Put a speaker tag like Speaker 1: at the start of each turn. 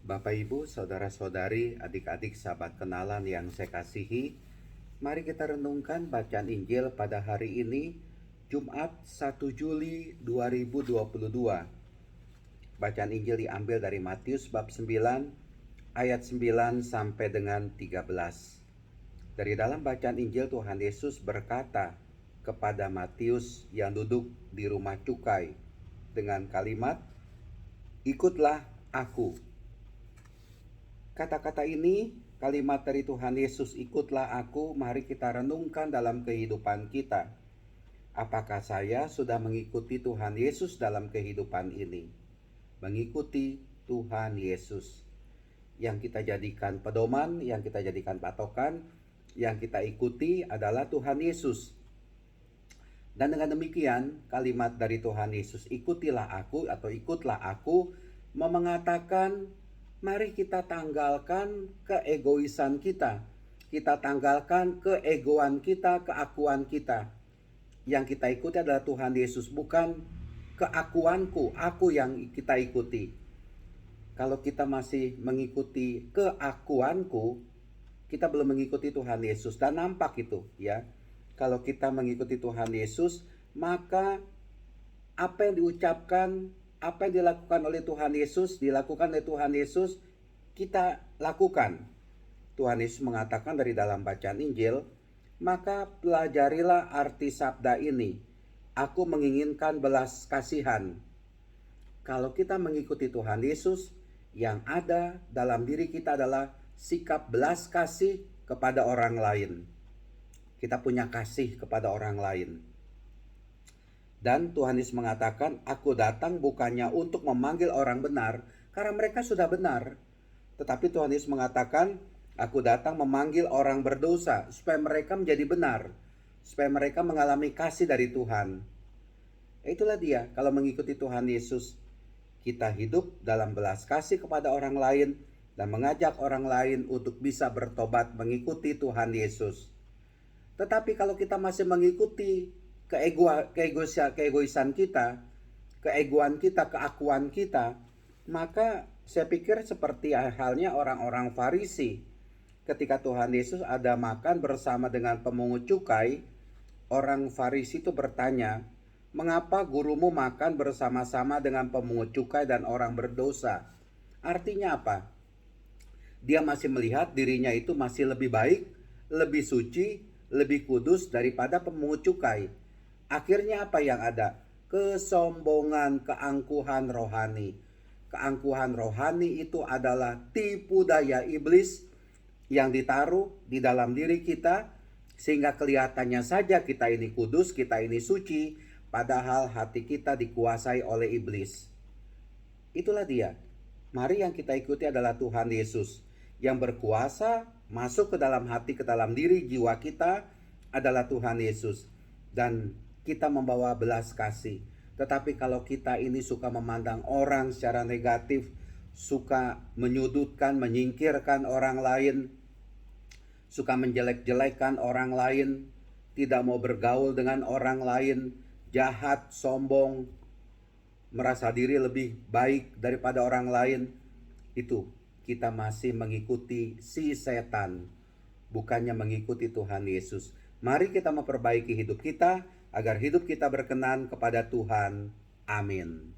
Speaker 1: Bapak Ibu, saudara-saudari, adik-adik, sahabat kenalan yang saya kasihi, mari kita renungkan bacaan Injil pada hari ini, Jumat 1 Juli 2022. Bacaan Injil diambil dari Matius bab 9, ayat 9 sampai dengan 13. Dari dalam bacaan Injil, Tuhan Yesus berkata kepada Matius yang duduk di rumah cukai dengan kalimat, "Ikutlah aku." Kata-kata ini, kalimat dari Tuhan Yesus, "Ikutlah aku," mari kita renungkan dalam kehidupan kita. Apakah saya sudah mengikuti Tuhan Yesus dalam kehidupan ini? Mengikuti Tuhan Yesus. Yang kita jadikan pedoman, yang kita jadikan patokan, yang kita ikuti adalah Tuhan Yesus. Dan dengan demikian, kalimat dari Tuhan Yesus, "Ikutilah aku" atau "Ikutlah aku" mengatakan, mari kita tanggalkan keegoisan kita. Kita tanggalkan keegoan kita, keakuan kita. Yang kita ikuti adalah Tuhan Yesus, bukan keakuanku, aku yang kita ikuti. Kalau kita masih mengikuti keakuanku, kita belum mengikuti Tuhan Yesus. Dan nampak itu ya. Kalau kita mengikuti Tuhan Yesus, maka apa yang diucapkan, apa yang dilakukan oleh Tuhan Yesus, dilakukan oleh Tuhan Yesus, kita lakukan. Tuhan Yesus mengatakan dari dalam bacaan Injil, "Maka pelajarilah arti sabda ini, aku menginginkan belas kasihan." Kalau kita mengikuti Tuhan Yesus, yang ada dalam diri kita adalah sikap belas kasih kepada orang lain. Kita punya kasih kepada orang lain. Dan Tuhan Yesus mengatakan, "Aku datang bukannya untuk memanggil orang benar, karena mereka sudah benar. Tetapi Tuhan Yesus mengatakan, aku datang memanggil orang berdosa, supaya mereka menjadi benar, supaya mereka mengalami kasih dari Tuhan." Itulah dia, kalau mengikuti Tuhan Yesus, kita hidup dalam belas kasih kepada orang lain, dan mengajak orang lain untuk bisa bertobat mengikuti Tuhan Yesus. Tetapi kalau kita masih mengikuti keegoisan kita, keegoan kita, keakuan kita, maka saya pikir seperti halnya orang-orang Farisi. Ketika Tuhan Yesus ada makan bersama dengan pemungut cukai, orang Farisi itu bertanya, "Mengapa gurumu makan bersama-sama dengan pemungut cukai dan orang berdosa?" Artinya apa? Dia masih melihat dirinya itu masih lebih baik, lebih suci, lebih kudus daripada pemungut cukai. Akhirnya apa yang ada? Kesombongan, keangkuhan rohani. Keangkuhan rohani itu adalah tipu daya iblis yang ditaruh di dalam diri kita, sehingga kelihatannya saja kita ini kudus, kita ini suci, padahal hati kita dikuasai oleh iblis. Itulah dia. Mari yang kita ikuti adalah Tuhan Yesus yang berkuasa masuk ke dalam hati, ke dalam diri jiwa kita adalah Tuhan Yesus. Dan kita membawa belas kasih. Tetapi kalau kita ini suka memandang orang secara negatif, suka menyudutkan, menyingkirkan orang lain, suka menjelek-jelekan orang lain, tidak mau bergaul dengan orang lain, jahat, sombong, merasa diri lebih baik daripada orang lain, itu kita masih mengikuti si setan, bukannya mengikuti Tuhan Yesus. Mari kita memperbaiki hidup kita agar hidup kita berkenan kepada Tuhan. Amin.